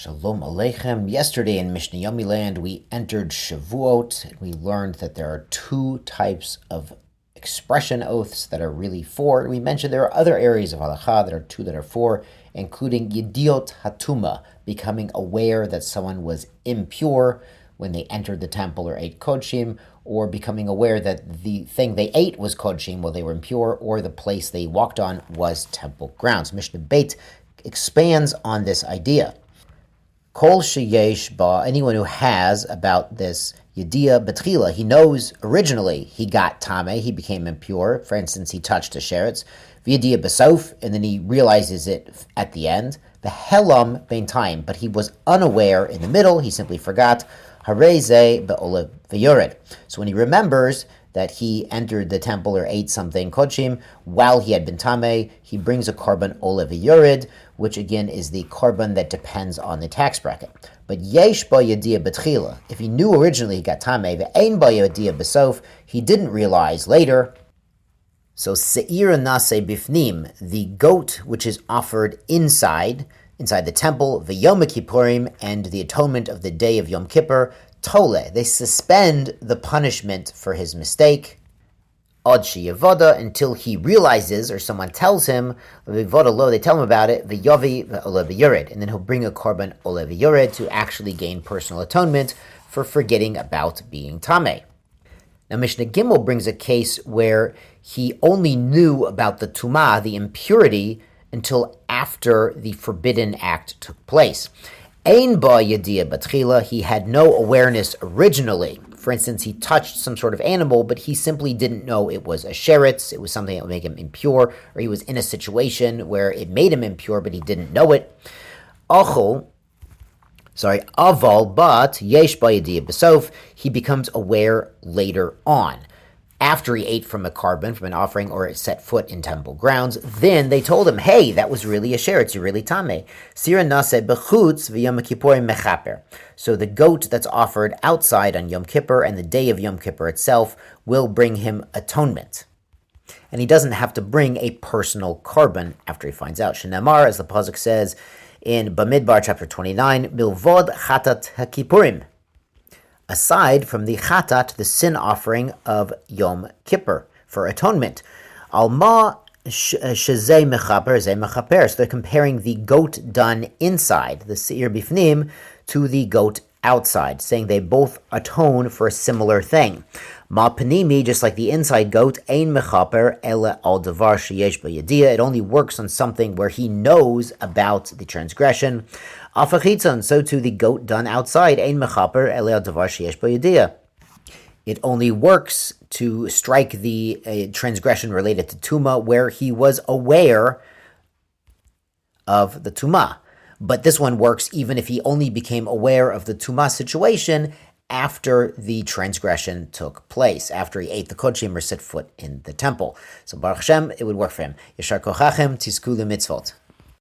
Shalom Aleichem. Yesterday in Mishnah Yomi land, we entered Shevuot, and we learned that there are two types of expression oaths that are really four. We mentioned there are other areas of halacha that are two that are four, including Yediot Hatuma, becoming aware that someone was impure when they entered the temple or ate kodshim, or becoming aware that the thing they ate was kodshim while they were impure, or the place they walked on was temple grounds. Mishnah Beit expands on this idea. Kol sheyesh ba, anyone who has about this yediyah betchila, he knows originally he got tameh, he became impure. For instance, he touched a sheretz, v'yediyah besof, and then he realizes it at the end. The helam bein time, but he was unaware in the middle. He simply forgot. Hareze be'olev v'yored. So when he remembers that he entered the temple or ate something kodshim while he had been tameh, he brings a korban olev v'yored, which again is the korban that depends on the tax bracket. But yesh ba yediyah betchila, if he knew originally he got tameh, ve'ein ba yediyah besof, he didn't realize later. So se'ir nase bifnim, the goat which is offered inside the temple, v'yom kippurim, and the atonement of the day of Yom Kippur, tole, they suspend the punishment for his mistake, ad sheyavoda, until he realizes, or someone tells him, v'voda lo, they tell him about it, v'yavi v'olev v'yored, and then he'll bring a korban olev v'yored to actually gain personal atonement for forgetting about being tameh. Now Mishnah Gimel brings a case where he only knew about the tumah, the impurity, until after the forbidden act took place. Ein ba yediyah batchila, he had no awareness originally. For instance, he touched some sort of animal, but he simply didn't know it was a sheretz, it was something that would make him impure, or he was in a situation where it made him impure, but he didn't know it. Aval, but yesh ba yediyah besof, he becomes aware later on. After he ate from a korban, from an offering, or set foot in temple grounds, then they told him, hey, that was really a sheretz, you're really tameh. Sira nase bechutz v'yom kippurim mechaper. So the goat that's offered outside on Yom Kippur and the day of Yom Kippur itself will bring him atonement. And he doesn't have to bring a personal korban after he finds out. Shenamar, as the pasuk says in Bamidbar chapter 29, milvod chatat hakippurim, aside from the chatat, the sin offering of Yom Kippur for atonement. Alma shezeh mechaper, zeh mechaper. So they're comparing the goat done inside, the seir bifnim, to the goat outside, saying they both atone for a similar thing. Ma panimi, just like the inside goat, ein mechaper ele al davar sheyesh b'yediyah. It only works on something where he knows about the transgression. Afachitzon, so too the goat done outside, ein mechaper ele al davar sheyesh b'yediyah. It only works to strike the transgression related to tuma where he was aware of the tuma. But this one works even if he only became aware of the tumah situation after the transgression took place, after he ate the kodshim or set foot in the temple. So Baruch Hashem, it would work for him. Yeshar kochachem tizku lemitzvot.